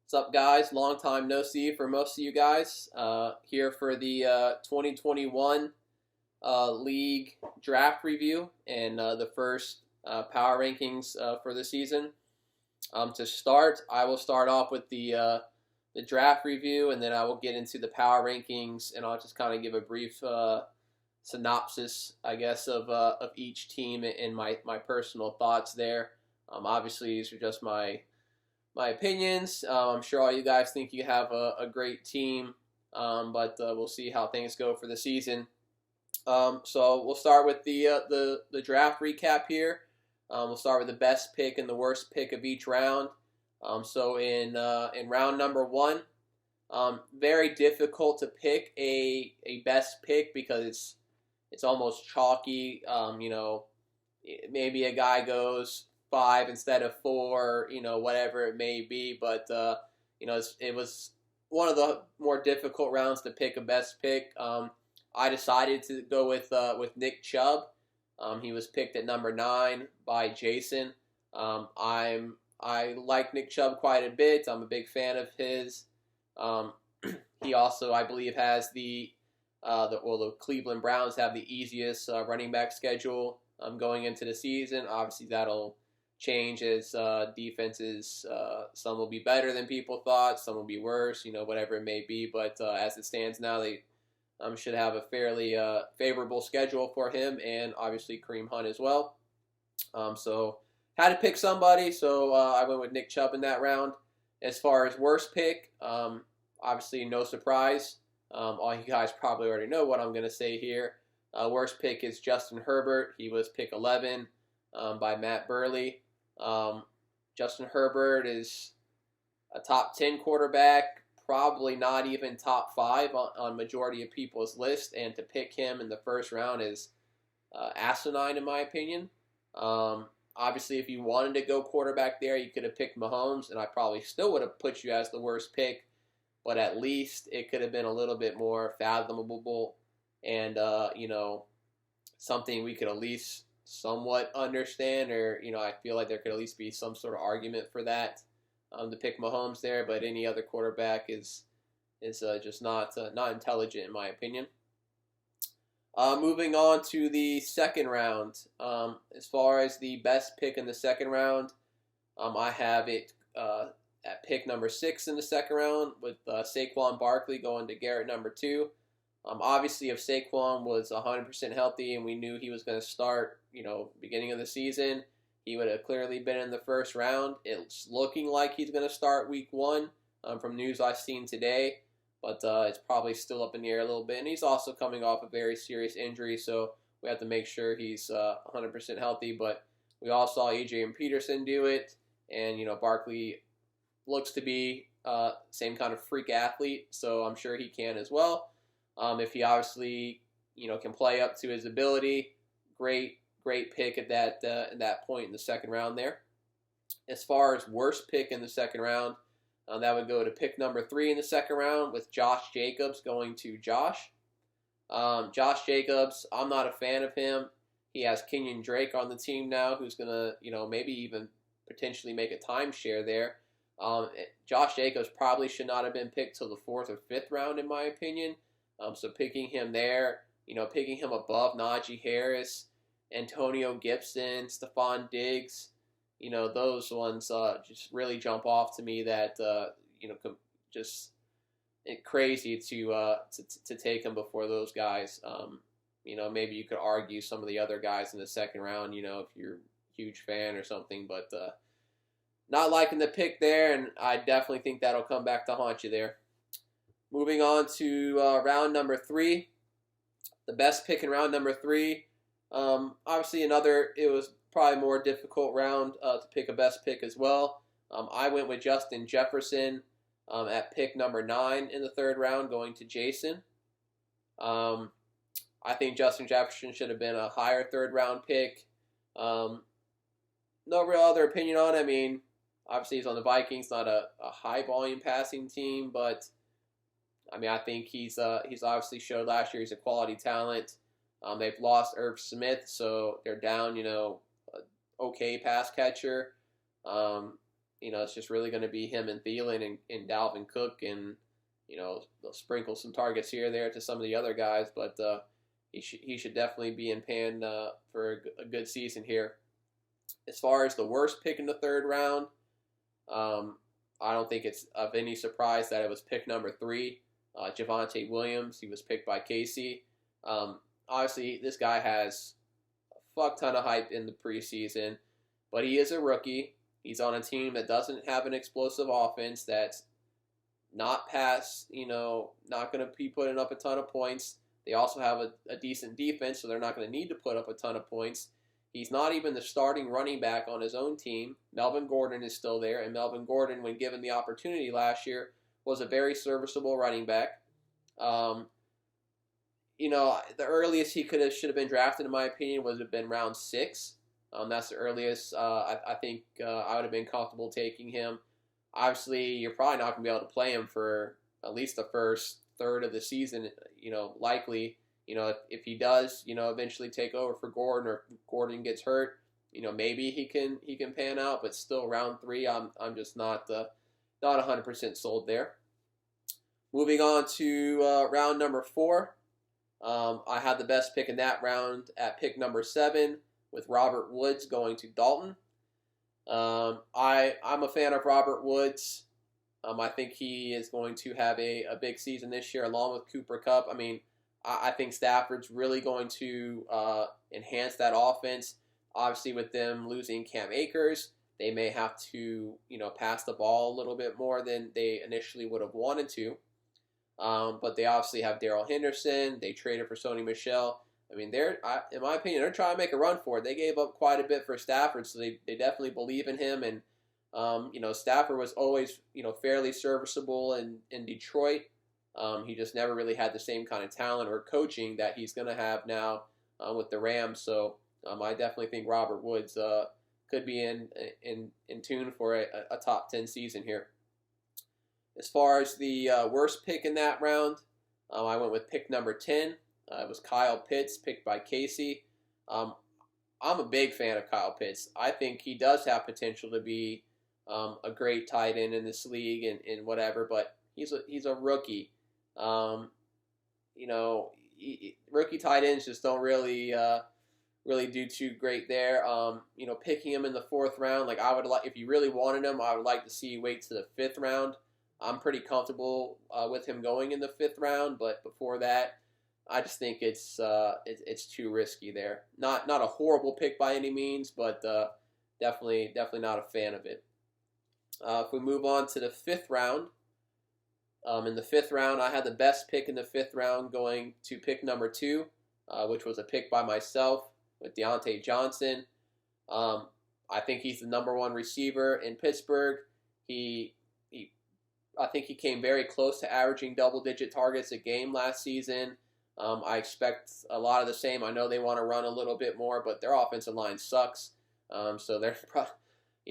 What's up, guys? Long time no see for most of you guys. Here for the 2021 league draft review and the first power rankings for the season. To start, I will start off with the draft review, and then I will get into the power rankings, and I'll just kind of give a brief synopsis, I guess, of each team and my personal thoughts there. Obviously, these are just my opinions. I'm sure all you guys think you have a great team, but we'll see how things go for the season. So we'll start with the draft recap here. We'll start with the best pick and the worst pick of each round. So in round number one, very difficult to pick a best pick because it's almost chalky. Maybe a guy goes 5 instead of 4, whatever it may be. But it was one of the more difficult rounds to pick a best pick. I decided to go with Nick Chubb. He was picked at number 9 by Jason. I like Nick Chubb quite a bit. I'm a big fan of his. He also, I believe, has the Cleveland Browns have the easiest running back schedule going into the season. Obviously, that'll change as defenses. Some will be better than people thought. Some will be worse. Whatever it may be. But as it stands now, they should have a fairly favorable schedule for him, and obviously Kareem Hunt as well. So had to pick somebody, so I went with Nick Chubb in that round. As far as worst pick, obviously no surprise. All you guys probably already know what I'm going to say here. Worst pick is Justin Herbert. He was pick 11 by Matt Burley. Justin Herbert is a top 10 quarterback, probably not even top 5 on majority of people's list, and to pick him in the first round is asinine in my opinion. Obviously, if you wanted to go quarterback there, you could have picked Mahomes, and I probably still would have put you as the worst pick, but at least it could have been a little bit more fathomable and, something we could at least somewhat understand, or, I feel like there could at least be some sort of argument for that to pick Mahomes there, but any other quarterback is just not intelligent in my opinion. Moving on to the second round. As far as the best pick in the second round, I have it at pick number 6 in the second round with Saquon Barkley going to Garrett number 2. Obviously, if Saquon was 100% healthy and we knew he was going to start, beginning of the season, he would have clearly been in the first round. It's looking like he's going to start week 1 from news I've seen today. But it's probably still up in the air a little bit. And he's also coming off a very serious injury, so we have to make sure he's 100% healthy. But we all saw Adrian Peterson do it. And, Barkley looks to be same kind of freak athlete, so I'm sure he can as well. If he obviously, can play up to his ability, great pick at that point in the second round there. As far as worst pick in the second round, that would go to pick number 3 in the second round with Josh Jacobs going to Josh. Josh Jacobs, I'm not a fan of him. He has Kenyon Drake on the team now, who's going to, maybe even potentially make a timeshare there. Josh Jacobs probably should not have been picked till the 4th or 5th round, in my opinion. So picking him there, picking him above Najee Harris, Antonio Gibson, Stephon Diggs, those ones just really jump off to me that, just crazy to take them before those guys. Maybe you could argue some of the other guys in the second round, if you're a huge fan or something, but not liking the pick there, and I definitely think that'll come back to haunt you there. Moving on to round number 3, the best pick in round number 3. Obviously, it was probably more difficult round to pick a best pick as well. I went with Justin Jefferson at pick number 9 in the third round, going to Jason. I think Justin Jefferson should have been a higher third round pick. No real other opinion on it. I mean, obviously he's on the Vikings, not a high volume passing team, but I think he's obviously showed last year he's a quality talent. They've lost Irv Smith, so they're down, okay pass catcher. it's just really going to be him and Thielen and Dalvin Cook, and they'll sprinkle some targets here or there to some of the other guys, but he should definitely be in pan for a good season here. As far as the worst pick in the third round, I don't think it's of any surprise that it was pick number 3, Javonte Williams. He was picked by Casey. Obviously, this guy has a fuck ton of hype in the preseason, but he is a rookie. He's on a team that doesn't have an explosive offense, that's not not going to be putting up a ton of points. They also have a decent defense, so they're not going to need to put up a ton of points. He's not even the starting running back on his own team. Melvin Gordon is still there, and Melvin Gordon, when given the opportunity last year, was a very serviceable running back. The earliest he should have been drafted, in my opinion, would have been round 6. That's the earliest I think I would have been comfortable taking him. Obviously, you're probably not going to be able to play him for at least the first third of the season, likely. If he does, eventually take over for Gordon, or if Gordon gets hurt, maybe he can pan out, but still round 3, I'm just not 100% sold there. Moving on to round number 4. I had the best pick in that round at pick number 7, with Robert Woods going to Dalton. I'm a fan of Robert Woods. I think he is going to have a big season this year, along with Cooper Kupp. I think Stafford's really going to enhance that offense. Obviously, with them losing Cam Akers, they may have to pass the ball a little bit more than they initially would have wanted to. But they obviously have Darrell Henderson. They traded for Sony Michel. In my opinion, they're trying to make a run for it. They gave up quite a bit for Stafford, so they definitely believe in him. And Stafford was always fairly serviceable in Detroit. He just never really had the same kind of talent or coaching that he's going to have now with the Rams. So I definitely think Robert Woods could be in tune for a top 10 season here. As far as the worst pick in that round, I went with pick number 10. It was Kyle Pitts, picked by Casey. I'm a big fan of Kyle Pitts. I think he does have potential to be a great tight end in this league and whatever, but he's a rookie. Rookie tight ends just don't really do too great there. Picking him in the 4th round, I would like, if you really wanted him, I would like to see you wait to the 5th round. I'm pretty comfortable with him going in the 5th round, but before that, I just think it's too risky there. Not a horrible pick by any means, but definitely not a fan of it. If we move on to the 5th round, in the 5th round, I had the best pick in the 5th round going to pick number 2, which was a pick by myself with Deontay Johnson. I think he's the number 1 receiver in Pittsburgh. I think he came very close to averaging double-digit targets a game last season. I expect a lot of the same. I know they want to run a little bit more, but their offensive line sucks. So they're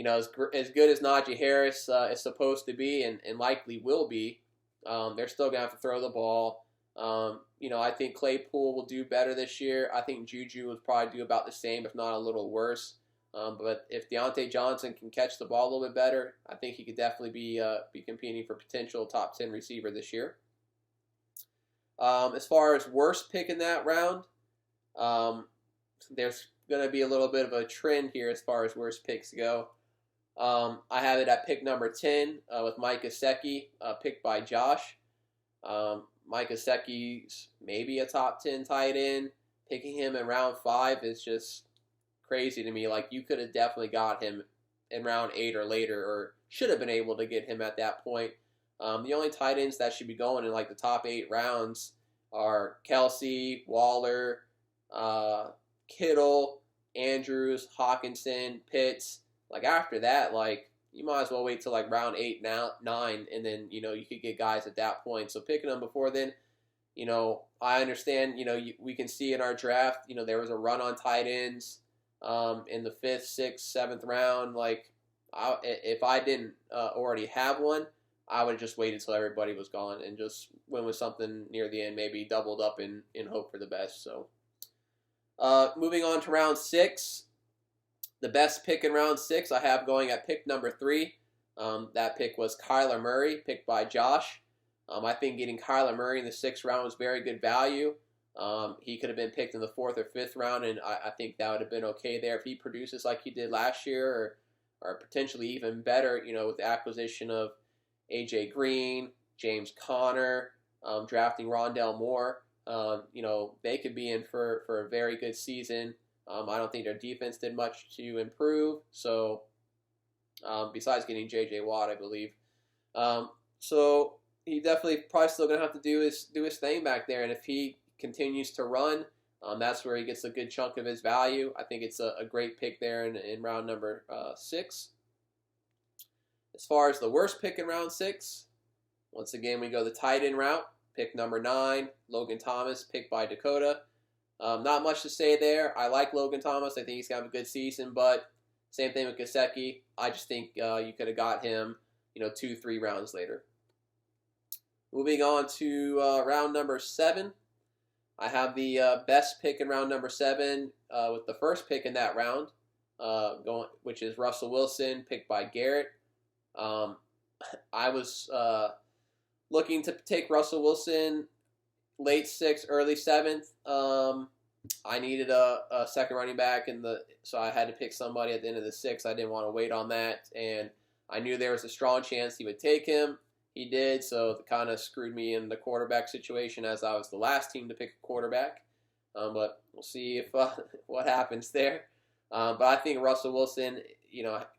as good as Najee Harris is supposed to be and likely will be. They're still going to have to throw the ball. I think Claypool will do better this year. I think Juju will probably do about the same, if not a little worse. But if Deontay Johnson can catch the ball a little bit better, I think he could definitely be competing for potential top 10 receiver this year. As far as worst pick in that round, there's going to be a little bit of a trend here as far as worst picks go. I have it at pick number 10 with Mike Gesicki, picked by Josh. Mike Gesicki's maybe a top 10 tight end. Picking him in round 5 is just crazy to me. You could have definitely got him in round 8 or later, or should have been able to get him at that point. The only tight ends that should be going in the top 8 rounds are Kelsey, Waller, Kittle, Andrews, Hawkinson, Pitts. After that, you might as well wait till round 8, 9, and then you could get guys at that point. So picking them before then, I understand. We can see in our draft, there was a run on tight ends in the 5th, 6th, 7th round. If I didn't already have one, I would have just waited till everybody was gone and just went with something near the end, maybe doubled up in hope for the best. So moving on to round 6. The best pick in round 6 I have going at pick number 3 That pick was Kyler Murray, picked by Josh. I think getting Kyler Murray in the 6th round was very good value. He could have been picked in the 4th or 5th round, and I think that would have been okay there if he produces like he did last year, or potentially even better, with the acquisition of A.J. Green, James Conner, drafting Rondale Moore. They could be in for a very good season. I don't think their defense did much to improve, so besides getting J.J. Watt, I believe. So he definitely probably still going to have to do his thing back there, and if he continues to run, that's where he gets a good chunk of his value. I think it's a great pick there in round number 6. As far as the worst pick in round 6, once again, we go the tight end route. Pick number 9, Logan Thomas, picked by Dakota. Not much to say there. I like Logan Thomas. I think he's going to have a good season, but same thing with Gesicki. I just think you could have got him, 2-3 rounds later. Moving on to round number 7. I have the best pick in round number 7 with the first pick in that round, which is Russell Wilson, picked by Garrett. I was looking to take Russell Wilson late 6th, early 7th. I needed a second running back, so I had to pick somebody at the end of the 6th. I didn't want to wait on that, and I knew there was a strong chance he would take him. He did, so it kind of screwed me in the quarterback situation, as I was the last team to pick a quarterback. But we'll see if what happens there. But I think Russell Wilson,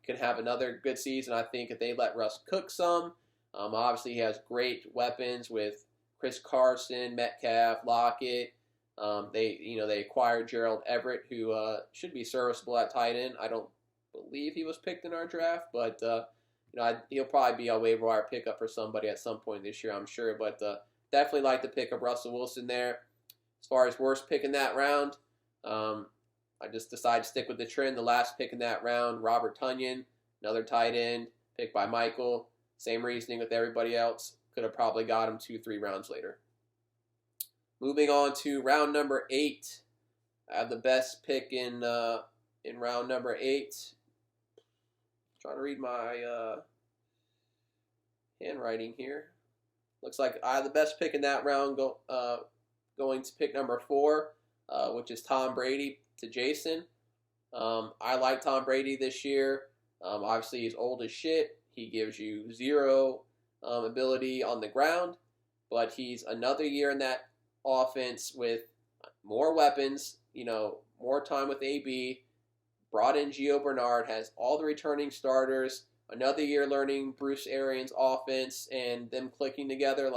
could have another good season. I think if they let Russ cook some, obviously he has great weapons with Chris Carson, Metcalf, Lockett. They acquired Gerald Everett, who should be serviceable at tight end. I don't believe he was picked in our draft, but he'll probably be a waiver wire pickup for somebody at some point this year, I'm sure. But definitely like to pick up Russell Wilson there. As far as worst pick in that round, I just decided to stick with the trend. The last pick in that round, Robert Tonyan, another tight end, picked by Michael. Same reasoning with everybody else. Could have probably got him 2-3 rounds later. Moving on to round number 8. I have the best pick in round number 8. Trying to read my handwriting here. Looks like I have the best pick in that round going to pick number 4, which is Tom Brady to Jason. I like Tom Brady this year. Obviously, he's old as shit. He gives you 0 ability on the ground, but he's another year in that offense with more weapons, more time with AB, brought in Gio Bernard, has all the returning starters, another year learning Bruce Arians' offense and them clicking together.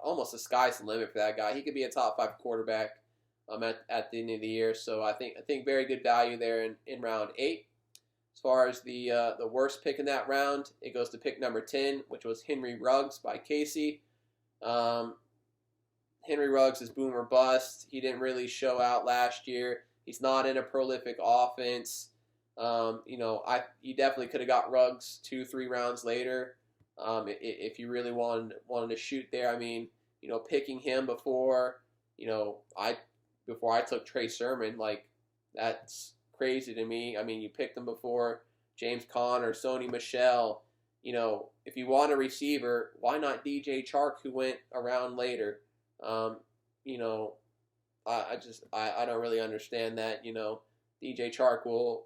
Almost the sky's the limit for that guy. He could be a top 5 quarterback at the end of the year. So I think very good value there in round 8. As far as the worst pick in that round, it goes to pick number 10, which was Henry Ruggs by Casey. Henry Ruggs is boom or bust. He didn't really show out last year. He's not in a prolific offense. You definitely could have got Ruggs 2-3 rounds later if you really wanted to shoot there. Picking him before I took Trey Sermon, that's crazy to me. You picked him before James Conner, Sony Michel. If you want a receiver, why not DJ Chark, who went around later? I don't really understand that. DJ Chark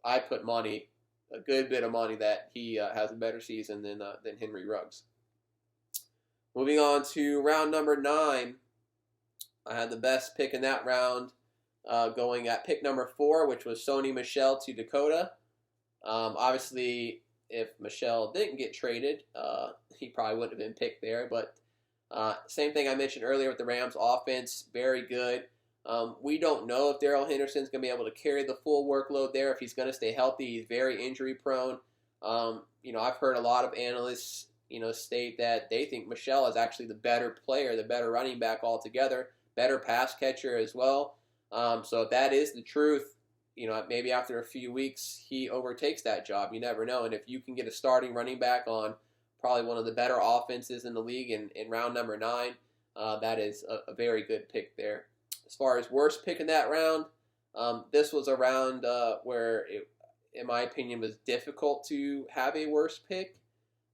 I put money, a good bit of money, that he has a better season than Henry Ruggs. Moving on to round number 9, I had the best pick in that round, going at pick number 4, which was Sony Michel to Dakota. Obviously, if Michel didn't get traded, he probably wouldn't have been picked there. But same thing I mentioned earlier with the Rams offense, very good. We don't know if Darrell Henderson's going to be able to carry the full workload there, if he's going to stay healthy. He's very injury prone. I've heard a lot of analysts, state that they think Michel is actually the better player, the better running back altogether, better pass catcher as well. So if that is the truth, maybe after a few weeks he overtakes that job. You never know. And if you can get a starting running back on probably one of the better offenses in the league in round number 9, that is a very good pick there. As far as worst pick in that round, this was a round where in my opinion, was difficult to have a worse pick.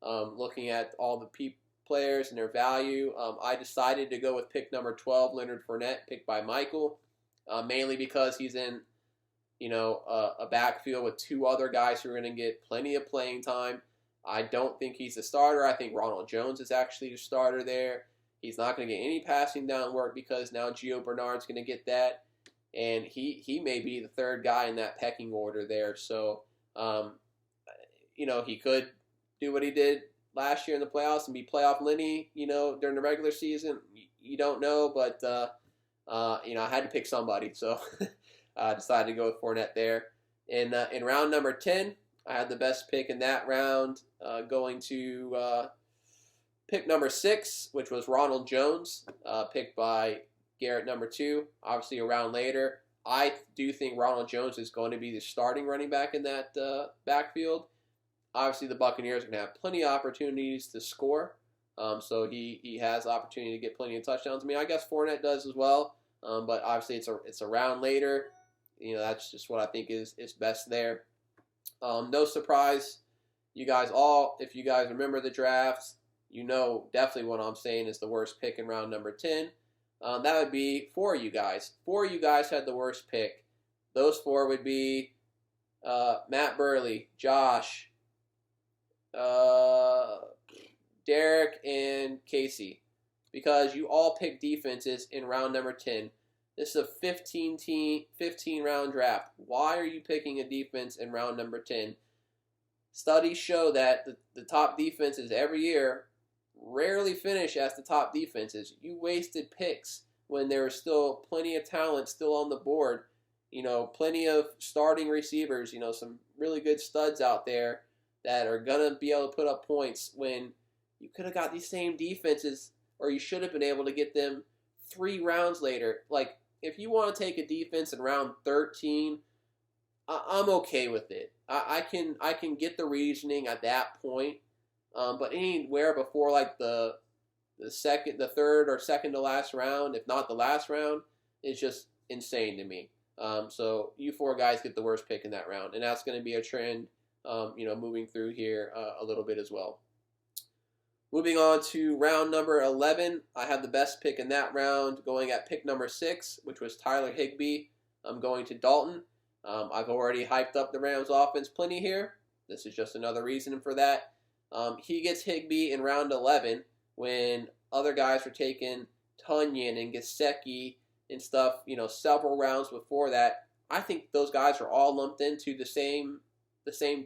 Looking at all the players and their value, I decided to go with pick number 12, Leonard Fournette, picked by Michael, mainly because he's in a backfield with two other guys who are going to get plenty of playing time. I don't think he's a starter. I think Ronald Jones is actually the starter there. He's not going to get any passing down work because now Gio Bernard's going to get that. And he may be the third guy in that pecking order there. So, he could do what he did last year in the playoffs and be playoff Lenny, during the regular season. You don't know, but, I had to pick somebody. So I decided to go with Fournette there. In round number 10, I had the best pick in that round, going to pick number 6, which was Ronald Jones, picked by Garrett number 2. Obviously, a round later, I do think Ronald Jones is going to be the starting running back in that backfield. Obviously, the Buccaneers are going to have plenty of opportunities to score, so he has opportunity to get plenty of touchdowns. I mean, I guess Fournette does as well, but obviously it's a round later. That's just what I think is best there. No surprise, you guys all, if you guys remember the drafts, definitely what I'm saying is the worst pick in round number 10. That would be 4 of you guys. 4 of you guys had the worst pick. Those 4 would be Matt Burley, Josh, Derek, and Casey. Because you all picked defenses in round number 10. This is a 15-round draft. Why are you picking a defense in round number 10? Studies show that the top defenses every year rarely finish as the top defenses. You wasted picks when there was still plenty of talent still on the board. Plenty of starting receivers, some really good studs out there that are going to be able to put up points when you could have got these same defenses, or you should have been able to get them 3 rounds later. Like, if you want to take a defense in round 13, I'm okay with it. I can get the reasoning at that point. But anywhere before like the third or second to last round, if not the last round, is just insane to me. So you 4 guys get the worst pick in that round, and that's going to be a trend, moving through here a little bit as well. Moving on to round number 11, I have the best pick in that round, going at pick number 6, which was Tyler Higbee. I'm going to Dalton. I've already hyped up the Rams offense plenty here. This is just another reason for that. He gets Higbee in round 11 when other guys were taking Tunyon and Gesicki and stuff, several rounds before that. I think those guys are all lumped into the same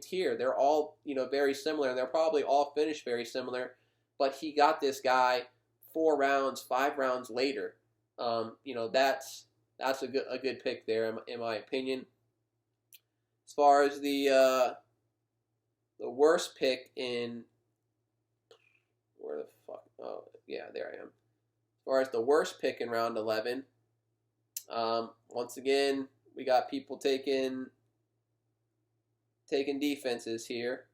tier. They're all, very similar, and they're probably all finished very similar. But he got this guy 4 rounds, 5 rounds later. That's a good pick there in my opinion. As far as the worst pick in where the fuck? Oh yeah, there I am. As far as the worst pick in round 11, once again we got people taking defenses here.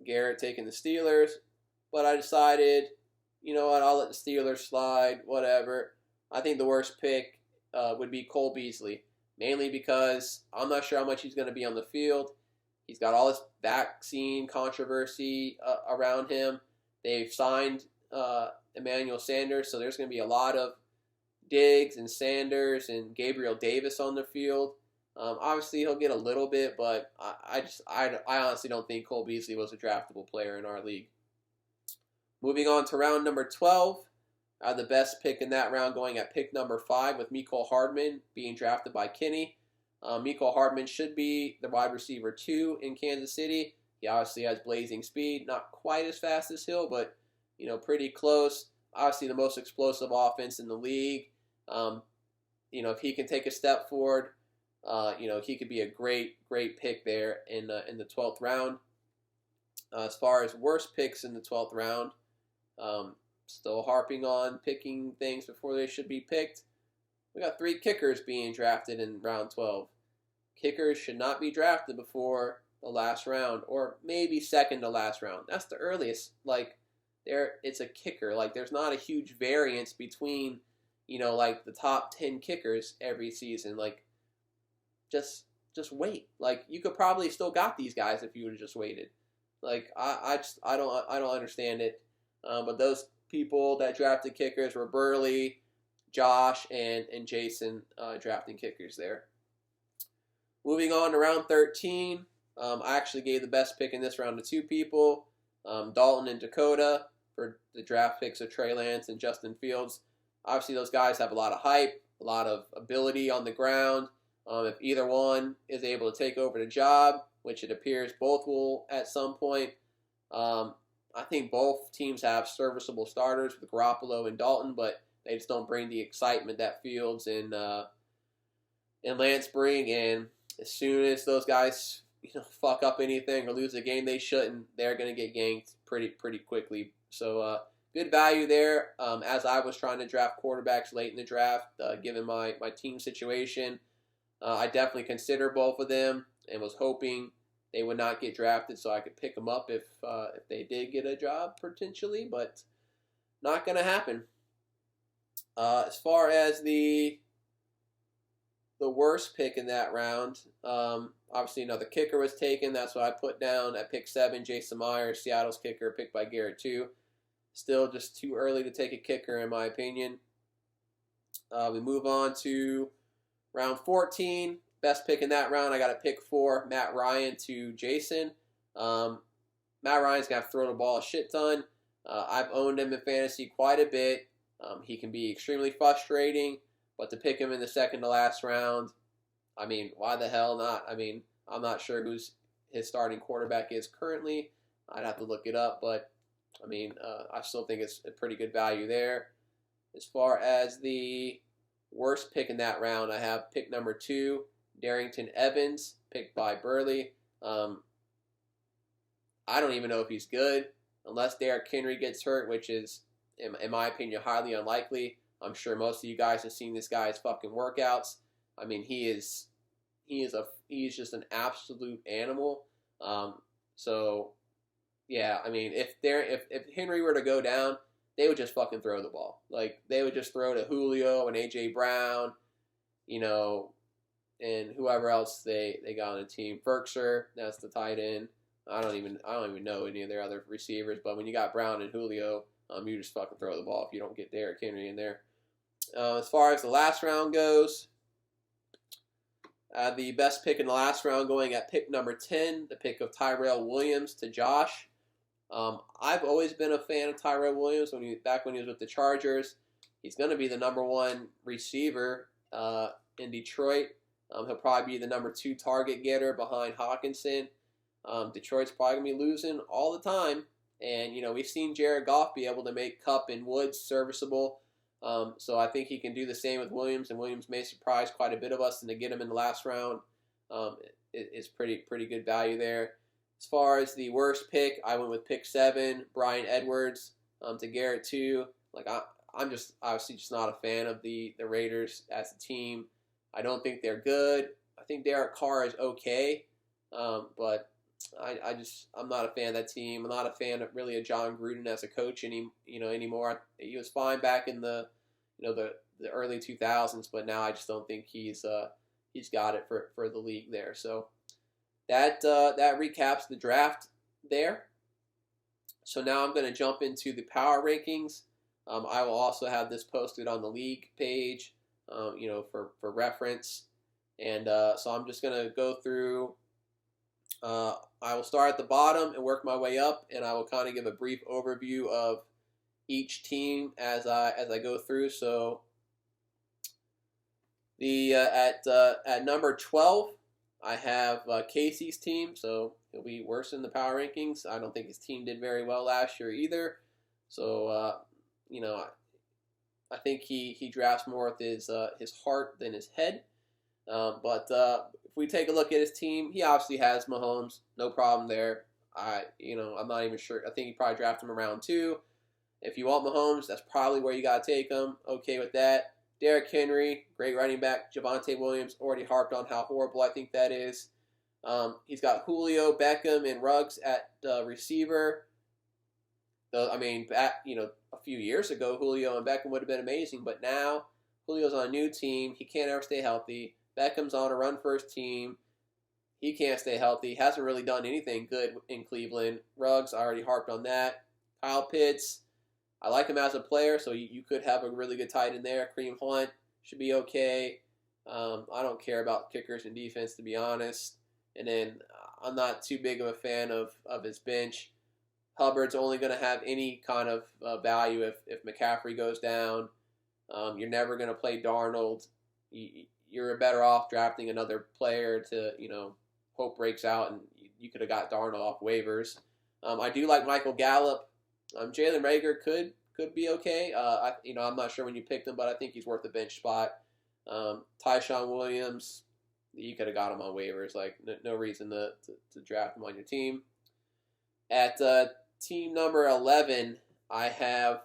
Garrett taking the Steelers, but I decided, I'll let the Steelers slide, whatever. I think the worst pick would be Cole Beasley, mainly because I'm not sure how much he's going to be on the field. He's got all this vaccine controversy around him. They've signed Emmanuel Sanders, so there's going to be a lot of Diggs and Sanders and Gabriel Davis on the field. Obviously, he'll get a little bit, but I honestly don't think Cole Beasley was a draftable player in our league. Moving on to round number 12, the best pick in that round going at pick number 5 with Mecole Hardman being drafted by Kenny. Mecole Hardman should be the wide receiver 2 in Kansas City. He obviously has blazing speed, not quite as fast as Hill, but pretty close. Obviously, the most explosive offense in the league. If he can take a step forward, he could be a great pick there in the 12th round. As far as worst picks in the 12th round, still harping on picking things before they should be picked. We got 3 kickers being drafted in round 12. Kickers should not be drafted before the last round, or maybe second to last round. That's the earliest. It's a kicker. There's not a huge variance between, the top 10 kickers every season. just wait. Like, you could probably still got these guys if you would have just waited. Like, I don't understand it. But those people that drafted kickers were Burley, Josh, and Jason drafting kickers there. Moving on to round 13, I actually gave the best pick in this round to two people, Dalton and Dakota, for the draft picks of Trey Lance and Justin Fields. Obviously, those guys have a lot of hype, a lot of ability on the ground. If either one is able to take over the job, which it appears both will at some point, I think both teams have serviceable starters with Garoppolo and Dalton, but they just don't bring the excitement that Fields and Lance bring. And as soon as those guys fuck up anything or lose a game they shouldn't, they're going to get ganked pretty quickly. So good value there. As I was trying to draft quarterbacks late in the draft, given my team situation, I definitely considered both of them and was hoping they would not get drafted so I could pick them up if they did get a job potentially, but not going to happen. As far as the worst pick in that round, obviously another kicker was taken. That's what I put down at pick 7, Jason Myers, Seattle's kicker, picked by Garrett 2. Still just too early to take a kicker in my opinion. We move on to round 14. Best pick in that round, I got a pick 4, Matt Ryan to Jason. Matt Ryan's going to throw the ball a shit ton. I've owned him in fantasy quite a bit. He can be extremely frustrating, but to pick him in the second to last round, I mean, why the hell not? I mean, I'm not sure who's his starting quarterback is currently. I'd have to look it up, but I mean, I still think it's a pretty good value there. As far as the worst pick in that round, I have pick number 2, Darrington Evans, picked by Burley. I don't even know if he's good unless Derrick Henry gets hurt, which is, in my opinion, highly unlikely. I'm sure most of you guys have seen this guy's fucking workouts. I mean, he's just an absolute animal. So yeah, I mean, if Henry were to go down, they would just fucking throw the ball. Like, they would just throw to Julio and AJ Brown, and whoever else they got on the team. Ferkser, that's the tight end. I don't even know any of their other receivers. But when you got Brown and Julio, you just fucking throw the ball if you don't get Derrick Henry in there. As far as the last round goes, the best pick in the last round going at pick number 10, the pick of Tyrell Williams to Josh. I've always been a fan of Tyrell Williams back when he was with the Chargers. He's going to be the number 1 receiver in Detroit. He'll probably be the number 2 target getter behind Hawkinson. Detroit's probably going to be losing all the time. And, we've seen Jared Goff be able to make Kupp and Woods serviceable. So I think he can do the same with Williams, and Williams may surprise quite a bit of us, and to get him in the last round is pretty good value there. As far as the worst pick, I went with pick 7, Bryan Edwards to Garrett 2. Like, I'm just obviously just not a fan of the Raiders as a team. I don't think they're good. I think Derek Carr is okay, but I'm not a fan of that team. I'm not a fan of really of John Gruden as a coach anymore. He was fine back in the early 2000s, but now I just don't think he's got it for the league there. So that recaps the draft there. So now I'm going to jump into the power rankings. I will also have this posted on the league page, for reference. And so I'm just going to go through. I will start at the bottom and work my way up, and I will kind of give a brief overview of each team as I go through. So at number 12, I have Casey's team, so he'll be worse in the power rankings. I don't think his team did very well last year either. So I think he drafts more with his heart than his head. But if we take a look at his team, he obviously has Mahomes, no problem there. I'm not even sure. I think he probably drafted him around 2. If you want Mahomes, that's probably where you got to take him. Okay with that. Derrick Henry, great running back. Javonte Williams, already harped on how horrible I think that is. He's got Julio, Beckham, and Ruggs at receiver. Back, a few years ago, Julio and Beckham would have been amazing, but now Julio's on a new team. He can't ever stay healthy. Beckham's on a run-first team. He can't stay healthy. Hasn't really done anything good in Cleveland. Ruggs, I already harped on that. Kyle Pitts, I like him as a player, so you could have a really good tight end there. Kareem Hunt should be okay. I don't care about kickers and defense, to be honest. And then I'm not too big of a fan of his bench. Hubbard's only going to have any kind of value if McCaffrey goes down. You're never going to play Darnold. You're better off drafting another player to, hope breaks out, and you could have got Darnold off waivers. I do like Michael Gallup. Jalen Reagor could be okay. I'm not sure when you picked him, but I think he's worth a bench spot. Tyshawn Williams, you could have got him on waivers. Like, no reason to draft him on your team. At team number 11, I have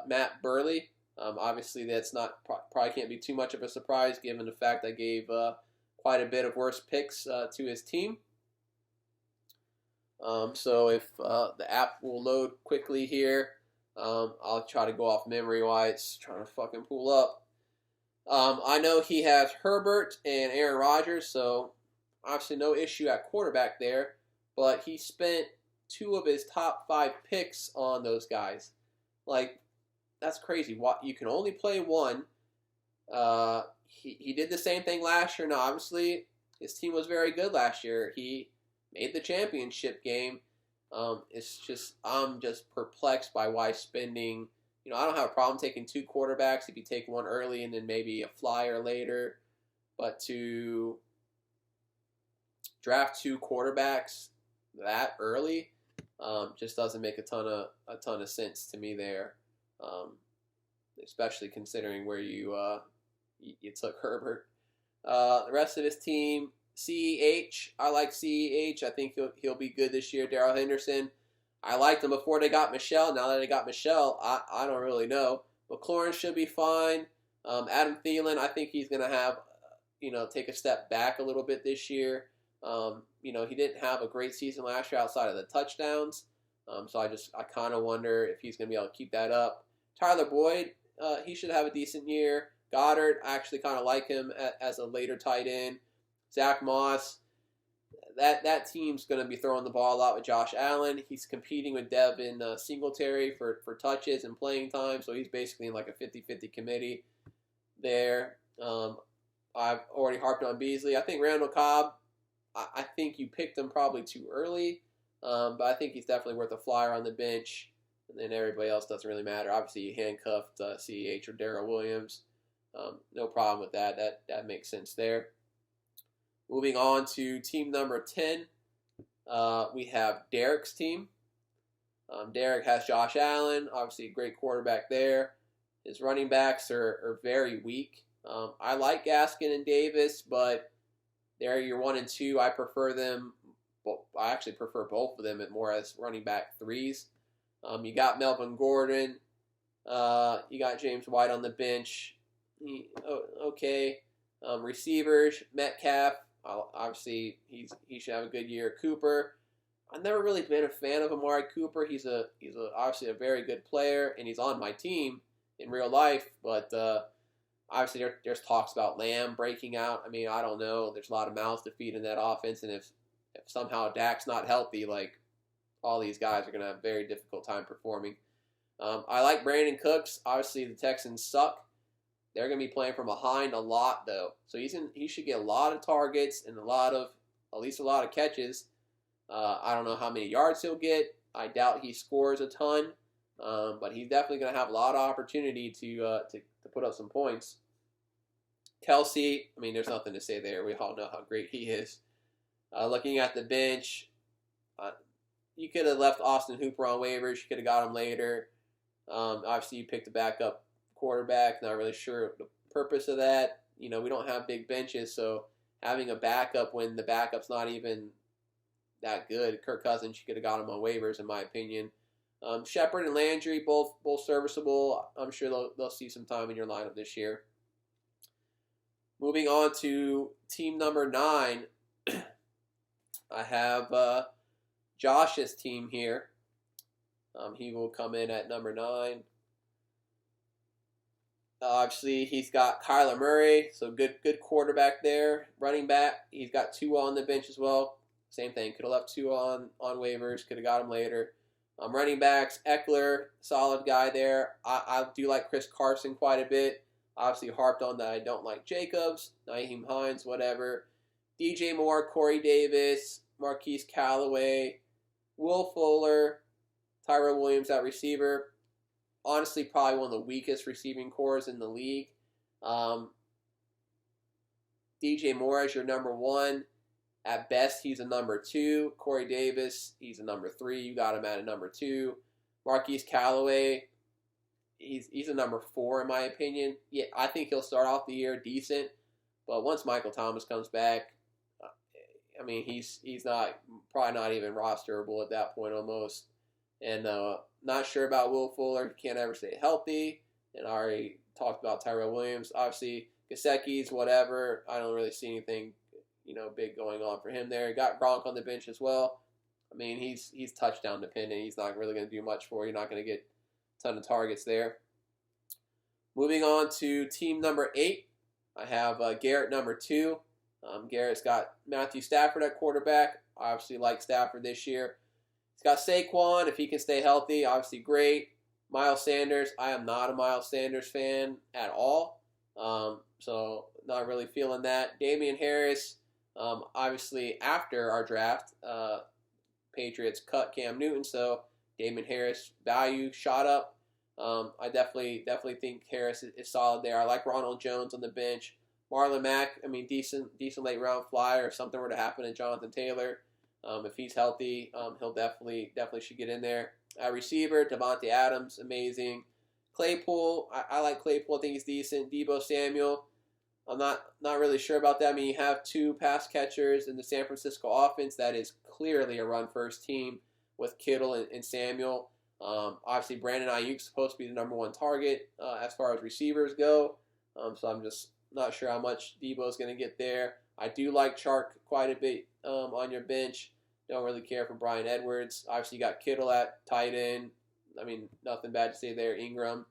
Matt Burley. Obviously, that's probably can't be too much of a surprise given the fact I gave quite a bit of worse picks to his team. So if the app will load quickly here, I'll try to go off memory while it's trying to fucking pull up. I know he has Herbert and Aaron Rodgers, so obviously no issue at quarterback there, but he spent 2 of his top 5 picks on those guys. Like, that's crazy. You can only play 1. He did the same thing last year. Now, obviously, his team was very good last year. He made the championship game. I'm just perplexed by why spending. I don't have a problem taking 2 quarterbacks if you take one early and then maybe a flyer later, but to draft 2 quarterbacks that early just doesn't make a ton of sense to me there, especially considering where you took Herbert. The rest of his team, CEH. I like CEH. I think he'll be good this year. Darrell Henderson. I liked him before they got Michelle. Now that they got Michelle, I don't really know. McLaurin should be fine. Adam Thielen, I think he's going to have, take a step back a little bit this year. He didn't have a great season last year outside of the touchdowns. So I kind of wonder if he's going to be able to keep that up. Tyler Boyd, he should have a decent year. Goddard, I actually kind of like him as a later tight end. Zach Moss, that team's going to be throwing the ball a lot with Josh Allen. He's competing with Devin Singletary for touches and playing time, so he's basically in like a 50-50 committee there. I've already harped on Beasley. I think Randall Cobb, I think you picked him probably too early, but I think he's definitely worth a flyer on the bench, and then everybody else doesn't really matter. Obviously, you handcuffed CEH or Darrell Williams. No problem with that. That makes sense there. Moving on to team number 10, we have Derek's team. Derek has Josh Allen, obviously a great quarterback there. His running backs are very weak. I like Gaskin and Davis, but they're your 1 and 2. I prefer them. Well, I actually prefer both of them at more as running back 3s. You got Melvin Gordon. You got James White on the bench. Okay. Receivers, Metcalf. Obviously, he should have a good year. Cooper. I've never really been a fan of Amari Cooper. He's obviously a very good player, and he's on my team in real life. But obviously, there's talks about Lamb breaking out. I mean, I don't know. There's a lot of mouths to feed in that offense, and if somehow Dak's not healthy, like all these guys are going to have a very difficult time performing. I like Brandon Cooks. Obviously, the Texans suck. They're going to be playing from behind a lot, though. So he should get a lot of targets and at least a lot of catches. I don't know how many yards he'll get. I doubt he scores a ton. But he's definitely going to have a lot of opportunity to put up some points. Kelsey, I mean, there's nothing to say there. We all know how great he is. Looking at the bench, you could have left Austin Hooper on waivers. You could have got him later. Obviously, you picked a backup quarterback. Not really sure the purpose of that. We don't have big benches, so having a backup when the backup's not even that good. Kirk Cousins, you could have got him on waivers, in my opinion. Shepard and Landry, both serviceable. I'm sure they'll see some time in your lineup this year. Moving on to team number 9, I have Josh's team here. He will come in at number 9. Obviously, he's got Kyler Murray, so good quarterback there. Running back, he's got Tua on the bench as well. Same thing, could have left Tua on waivers, could have got him later. Running backs, Eckler, solid guy there. I do like Chris Carson quite a bit. Obviously, harped on that I don't like Jacobs, Nyheim Hines, whatever. DJ Moore, Corey Davis, Marquise Callaway, Will Fuller, Tyrell Williams at receiver. Honestly, probably one of the weakest receiving cores in the league. DJ Moore as your number one. At best, he's a number 2. Corey Davis, he's a number 3. You got him at a number 2. Marquise Callaway, he's a number 4 in my opinion. Yeah, I think he'll start off the year decent, but once Michael Thomas comes back, I mean, he's probably not even rosterable at that point almost. And not sure about Will Fuller. He can't ever stay healthy. And I already talked about Tyrell Williams. Obviously, Gesicki's whatever. I don't really see anything, big going on for him there. He got Gronk on the bench as well. I mean, he's touchdown dependent. He's not really going to do much for you. You're not going to get a ton of targets there. Moving on to team number 8, I have Garrett number 2. Garrett's got Matthew Stafford at quarterback. I obviously like Stafford this year. He's got Saquon. If he can stay healthy, obviously great. Miles Sanders. I am not a Miles Sanders fan at all. So not really feeling that. Damian Harris. Obviously after our draft, Patriots cut Cam Newton, so Damian Harris value shot up. I definitely think Harris is solid there. I like Ronald Jones on the bench. Marlon Mack, I mean, decent late round flyer. If something were to happen to Jonathan Taylor, if he's healthy, he'll definitely should get in there. Receiver, Devontae Adams, amazing. Claypool, I like Claypool. I think he's decent. Deebo Samuel, I'm not really sure about that. I mean, you have 2 pass catchers in the San Francisco offense. That is clearly a run-first team with Kittle and Samuel. Obviously, Brandon Ayuk's supposed to be the number 1 target as far as receivers go. So I'm just not sure how much Deebo's going to get there. I do like Chark quite a bit on your bench. Don't really care for Bryan Edwards. Obviously, you got Kittle at tight end. I mean, nothing bad to say there. Ingram,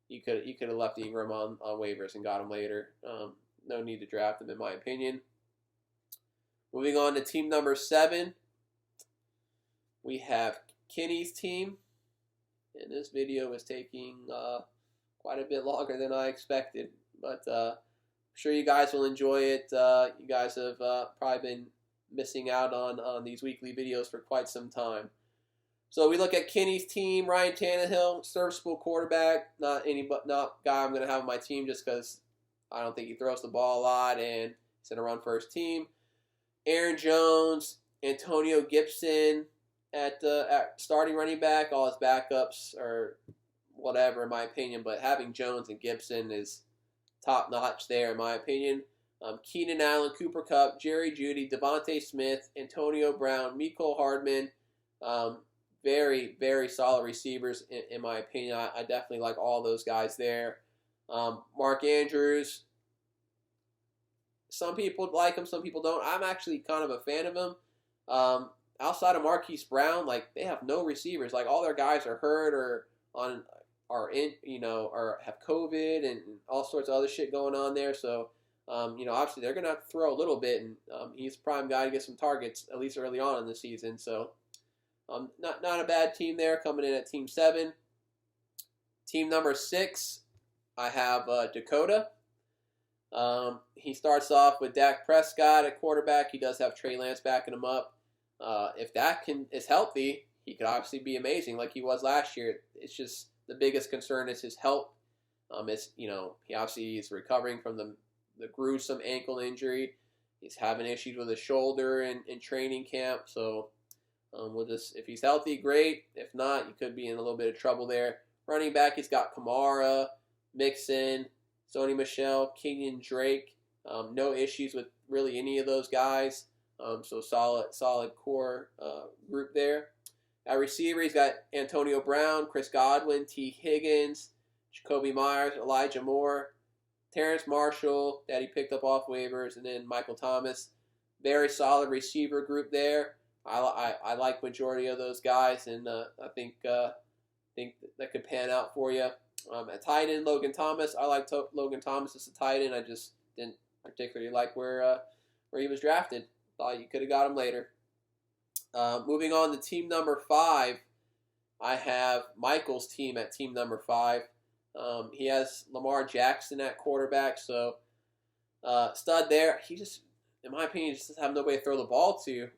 you could have left Ingram on waivers and got him later. No need to draft him, in my opinion. Moving on to team number 7, we have Kenny's team. And this video is taking quite a bit longer than I expected. But I'm sure you guys will enjoy it. You guys have probably been missing out on these weekly videos for quite some time. So we look at Kenny's team. Ryan Tannehill, serviceable quarterback. Not guy I'm going to have on my team just because I don't think he throws the ball a lot and he's in a run-first team. Aaron Jones, Antonio Gibson at starting running back. All his backups are whatever, in my opinion. But having Jones and Gibson is top-notch there, in my opinion. Keenan Allen, Cooper Kupp, Jerry Jeudy, Devontae Smith, Antonio Brown, Mecole Hardman. Very, very solid receivers, in my opinion. I definitely like all those guys there. Mark Andrews. Some people like him, some people don't. I'm actually kind of a fan of him. Outside of Marquise Brown, like, they have no receivers. Like, all their guys are hurt or or have COVID and all sorts of other shit going on there. So, obviously they're going to have to throw a little bit, and he's a prime guy to get some targets, at least early on in the season. So, not a bad team there, coming in at team 7. Team number 6, I have Dakota. He starts off with Dak Prescott at quarterback. He does have Trey Lance backing him up. If Dak is healthy, he could obviously be amazing like he was last year. It's just the biggest concern is his health. He obviously is recovering from the gruesome ankle injury. He's having issues with his shoulder in training camp. So if he's healthy, great. If not, you could be in a little bit of trouble there. Running back, he's got Kamara, Mixon, Sony Michel, Kenyon Drake. No issues with really any of those guys. So solid core group there. At receiver, he's got Antonio Brown, Chris Godwin, T. Higgins, Jacoby Myers, Elijah Moore, Terrence Marshall that he picked up off waivers, and then Michael Thomas. Very solid receiver group there. I like majority of those guys, and I think that could pan out for you. At tight end, Logan Thomas. I like Logan Thomas as a tight end. I just didn't particularly like where he was drafted. Thought you could have got him later. Moving on to team number 5, I have Michael's team at team number 5. He has Lamar Jackson at quarterback, so stud there. He just, in my opinion, just doesn't have nobody to throw the ball to.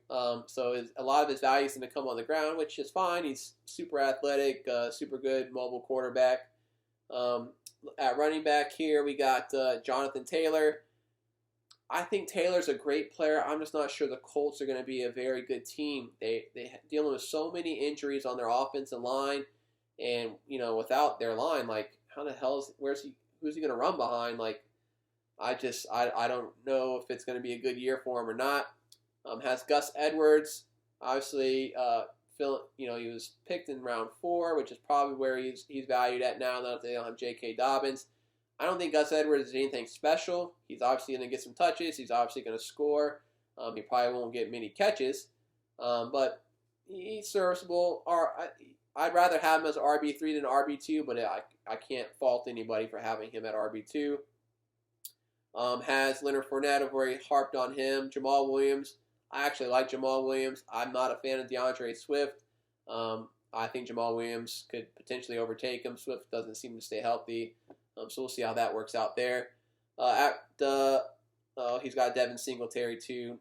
So a lot of his value is going to come on the ground, which is fine. He's super athletic, super good mobile quarterback. At running back here, we got Jonathan Taylor. I think Taylor's a great player. I'm just not sure the Colts are going to be a very good team. They dealing with so many injuries on their offensive line, and without their line, like how the hell who's he going to run behind? Like I don't know if it's going to be a good year for him or not. Has Gus Edwards, obviously. He was picked in round 4, which is probably where he's valued at now that they don't have J.K. Dobbins. I don't think Gus Edwards is anything special. He's obviously going to get some touches. He's obviously going to score. He probably won't get many catches, but he's serviceable. I'd rather have him as RB3 than RB2, but I can't fault anybody for having him at RB2. Has Leonard Fournette. I've already harped on him. Jamal Williams. I actually like Jamal Williams. I'm not a fan of DeAndre Swift. I think Jamal Williams could potentially overtake him. Swift doesn't seem to stay healthy. So we'll see how that works out there. He's got Devin Singletary too.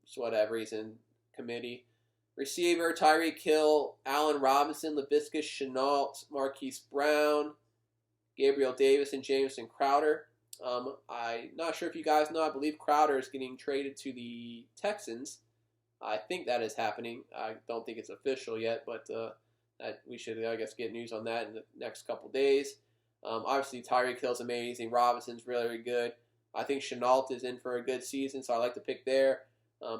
So whatever, he's in committee. Receiver, Tyreek Hill, Allen Robinson, Laviska Shenault, Marquise Brown, Gabriel Davis, and Jamison Crowder. I'm not sure if you guys know, I believe Crowder is getting traded to the Texans. I think that is happening. I don't think it's official yet, but that we should, I guess, get news on that in the next couple days. Obviously, Tyreek Hill's amazing. Robinson's really, really good. I think Shenault is in for a good season, so I like to pick there.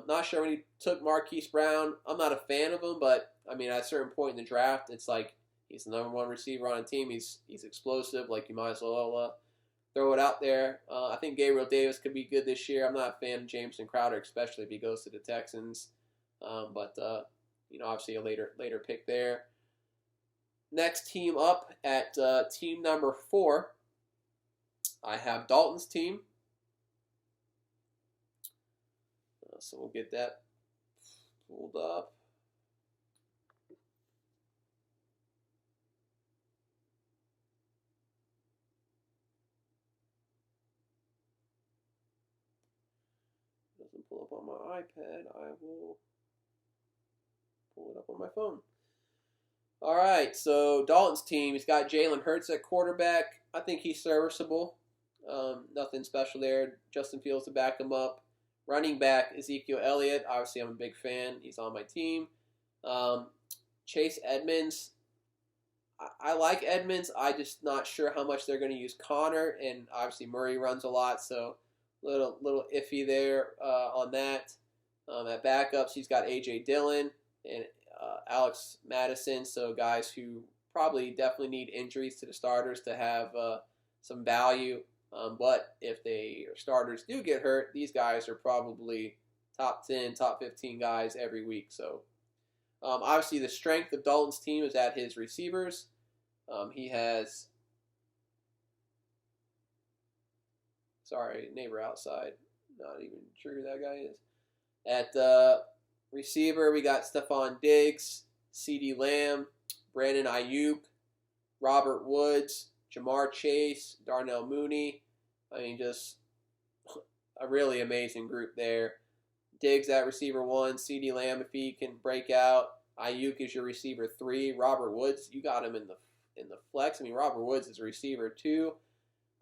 Not sure when he took Marquise Brown. I'm not a fan of him, but, I mean, at a certain point in the draft, it's like he's the number 1 receiver on a team. He's explosive. Like, you might as well throw it out there. I think Gabriel Davis could be good this year. I'm not a fan of Jameson Crowder, especially if he goes to the Texans. But obviously a later pick there. Next team up at team number 4, I have Dalton's team. So we'll get that pulled up. Doesn't pull up on my iPad. I will pull it up on my phone. All right, so Dalton's team, he's got Jalen Hurts at quarterback. I think he's serviceable. Nothing special there. Justin Fields to back him up. Running back, Ezekiel Elliott. Obviously, I'm a big fan. He's on my team. Chase Edmonds. I like Edmonds. I'm just not sure how much they're going to use Connor, and obviously Murray runs a lot, so little iffy there on that. At backups, he's got A.J. Dillon and Alex Madison, so guys who probably definitely need injuries to the starters to have some value. But if their starters do get hurt, these guys are probably top 10, top 15 guys every week. So obviously the strength of Dalton's team is at his receivers. He has, neighbor outside. Not even sure who that guy is. At receiver, we got Stephon Diggs, CeeDee Lamb, Brandon Ayuk, Robert Woods, Jamar Chase, Darnell Mooney. I mean, just a really amazing group there. Diggs at receiver 1, CeeDee Lamb if he can break out. Ayuk is your receiver 3. Robert Woods, you got him in the flex. I mean, Robert Woods is a receiver 2.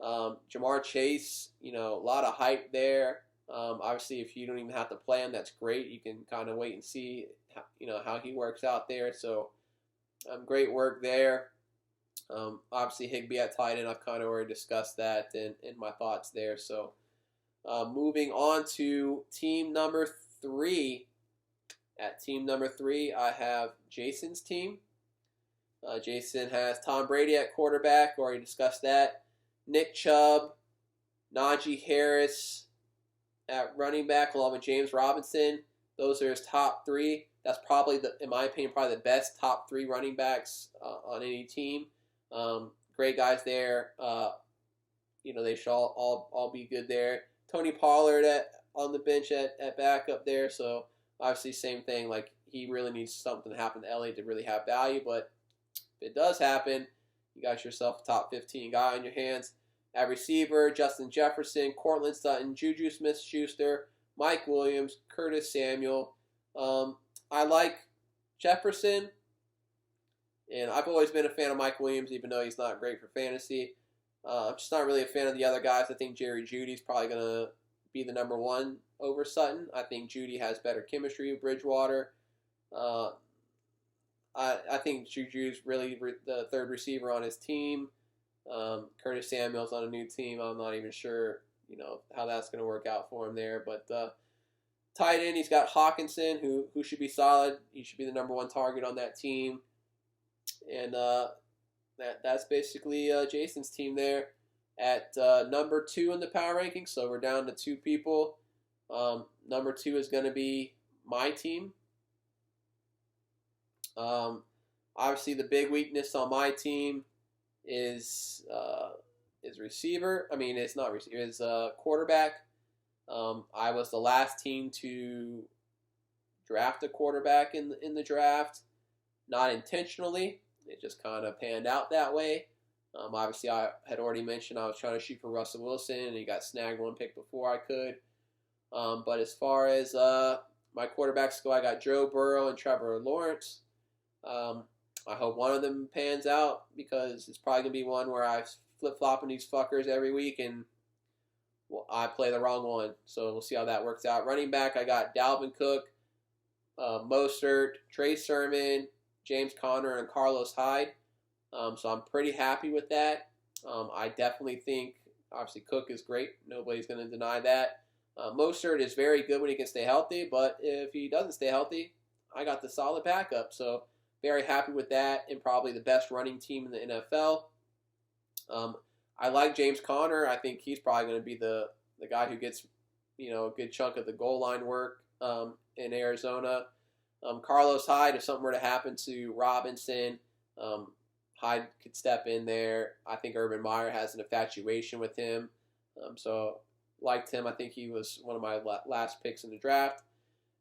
Jamar Chase, a lot of hype there. Obviously, if you don't even have to play him, that's great. You can kind of wait and see, how he works out there. So, great work there. Obviously, Higbee at tight end, I've kind of already discussed that and my thoughts there. So, moving on to team number 3. At team number 3, I have Jason's team. Jason has Tom Brady at quarterback. Already discussed that. Nick Chubb, Najee Harris at running back, along with James Robinson. Those are his top 3. That's probably, in my opinion, probably the best top 3 running backs on any team. great guys there. They should all be good there. Tony Pollard on the bench at backup there. So obviously same thing. Like he really needs something to happen to Elliott to really have value. But if it does happen, you got yourself a top 15 guy on your hands. At receiver, Justin Jefferson, Cortland Sutton, Juju Smith-Schuster, Mike Williams, Curtis Samuel. I like Jefferson, and I've always been a fan of Mike Williams, even though he's not great for fantasy. I'm just not really a fan of the other guys. I think Jerry Jeudy's probably going to be the number one over Sutton. I think Jeudy has better chemistry with Bridgewater. I think Juju's really the third receiver on his team. Curtis Samuel's on a new team. I'm not even sure, how that's going to work out for him there. But tight end, he's got Hawkinson, who should be solid. He should be the number one target on that team. And that's basically Jason's team there. At number 2 in the power rankings, so we're down to 2 people. Number 2 is going to be my team. Obviously, the big weakness on my team is receiver. I mean, it's not receiver. It's quarterback. I was the last team to draft a quarterback in the draft, not intentionally. It just kind of panned out that way. Obviously, I had already mentioned I was trying to shoot for Russell Wilson, and he got snagged one pick before I could. But as far as my quarterbacks go, I got Joe Burrow and Trevor Lawrence. I hope one of them pans out because it's probably going to be one where I flip-flopping these fuckers every week and I play the wrong one. So we'll see how that works out. Running back, I got Dalvin Cook, Mostert, Trey Sermon, James Conner, and Carlos Hyde. So I'm pretty happy with that. I definitely think, obviously, Cook is great. Nobody's going to deny that. Mostert is very good when he can stay healthy, but if he doesn't stay healthy, I got the solid backup. So very happy with that, and probably the best running team in the NFL. I like James Conner. I think he's probably going to be the guy who gets, a good chunk of the goal line work in Arizona. Carlos Hyde, if something were to happen to Robinson, Hyde could step in there. I think Urban Meyer has an infatuation with him. So liked him. I think he was one of my last picks in the draft.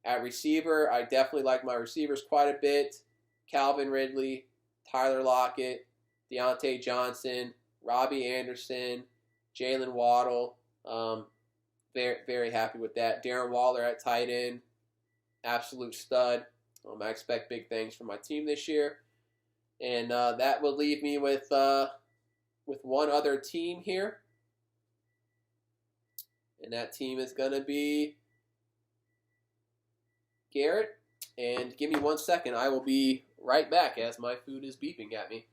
At receiver, I definitely like my receivers quite a bit. Calvin Ridley, Tyler Lockett, Deontay Johnson, Robbie Anderson, Jalen Waddle. Very, very happy with that. Darren Waller at tight end, absolute stud. I expect big things from my team this year. And that will leave me with one other team here. And that team is going to be Garrett. And give me 1 second. I will be right back as my food is beeping at me.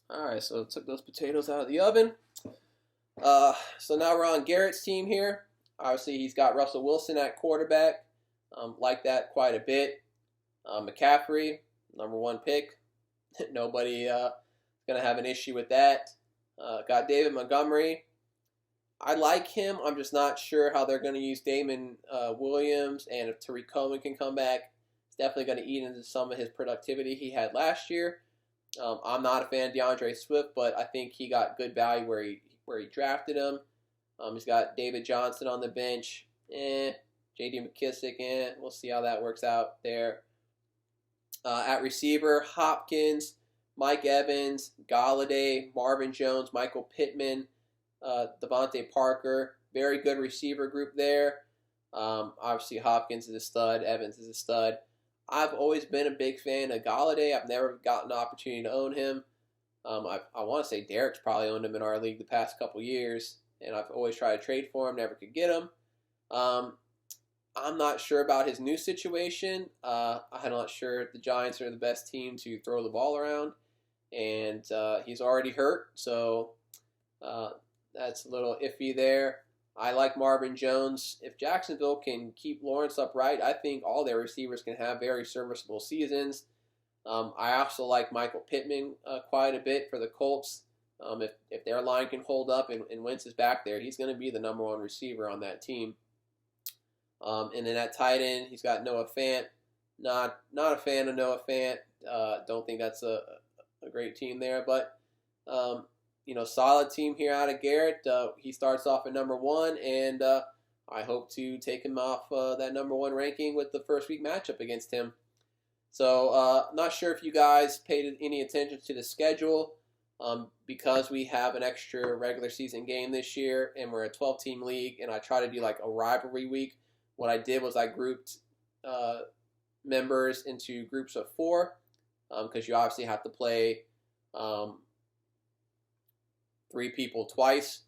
Alright, so took those potatoes out of the oven. So now we're on Garrett's team here. Obviously, he's got Russell Wilson at quarterback. Like that quite a bit. McCaffrey, number 1 pick. Nobody going to have an issue with that. Got David Montgomery. I like him. I'm just not sure how they're going to use Damon Williams. And if Tariq Cohen can come back, it's definitely going to eat into some of his productivity he had last year. I'm not a fan of DeAndre Swift, but I think he got good value where he drafted him. He's got David Johnson on the bench. J.D. McKissick. We'll see how that works out there. At receiver, Hopkins, Mike Evans, Galladay, Marvin Jones, Michael Pittman, Devontae Parker. Very good receiver group there. Obviously, Hopkins is a stud. Evans is a stud. I've always been a big fan of Galladay. I've never gotten an opportunity to own him. I want to say Derek's probably owned him in our league the past couple years, and I've always tried to trade for him, never could get him. I'm not sure about his new situation. I'm not sure if the Giants are the best team to throw the ball around, and he's already hurt, so That's a little iffy there. I like Marvin Jones. If Jacksonville can keep Lawrence upright, I think all their receivers can have very serviceable seasons. I also like Michael Pittman quite a bit for the Colts. If their line can hold up and Wentz is back there, he's going to be the #1 receiver on that team. And then at tight end, he's got Noah Fant. Not a fan of Noah Fant. Don't think that's a great team there, but solid team here out of Garrett. He starts off at #1, and I hope to take him off that #1 ranking with the first week matchup against him. So not sure if you guys paid any attention to the schedule. Because we have an extra regular season game this year, and we're a 12-team league, and I try to do like a rivalry week. What I did was I grouped members into groups of 4, because you obviously have to play 3 people twice.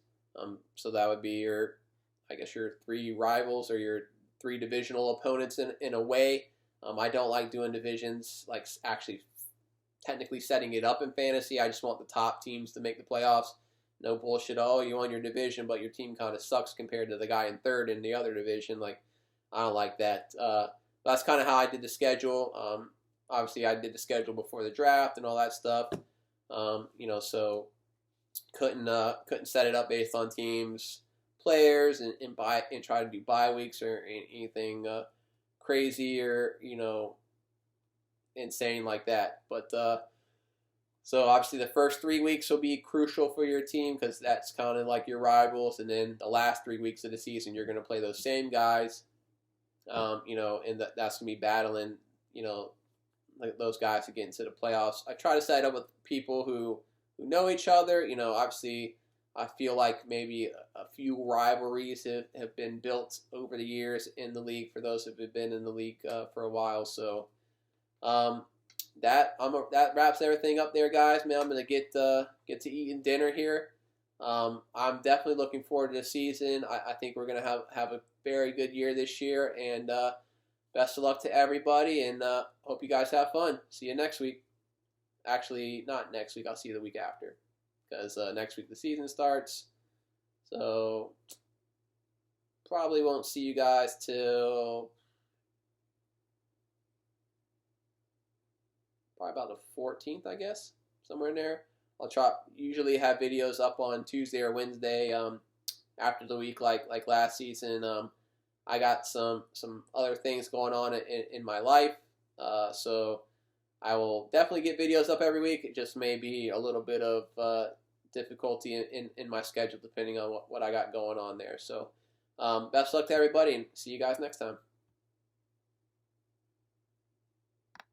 So that would be your 3 rivals or your 3 divisional opponents in a way. I don't like doing divisions, like actually technically setting it up in fantasy. I just want the top teams to make the playoffs. No bullshit. Oh, you won your division, but your team kind of sucks compared to the guy in 3rd in the other division. Like, I don't like that. That's kind of how I did the schedule. Obviously, I did the schedule before the draft and all that stuff. So couldn't set it up based on teams, players, and try to do bye weeks or anything crazy or insane like that. But so obviously the first 3 weeks will be crucial for your team because that's kind of like your rivals, and then the last 3 weeks of the season you're going to play those same guys, and that's going to be battling, like those guys to get into the playoffs. I try to set it up with people who know each other. Obviously I feel like maybe a few rivalries have been built over the years in the league for those who have been in the league for a while. So that wraps everything up there, guys. Man, I'm gonna get to eating dinner here. I'm definitely looking forward to the season. I think we're gonna have a very good year this year, and best of luck to everybody, and hope you guys have fun. See you next week. Actually, not next week. I'll see you the week after, because next week the season starts. So probably won't see you guys till probably about the 14th, I guess, somewhere in there. Usually have videos up on Tuesday or Wednesday after the week, like last season. I got some other things going on in my life, so I will definitely get videos up every week. It just may be a little bit of difficulty in my schedule depending on what I got going on there. So best luck to everybody, and see you guys next time.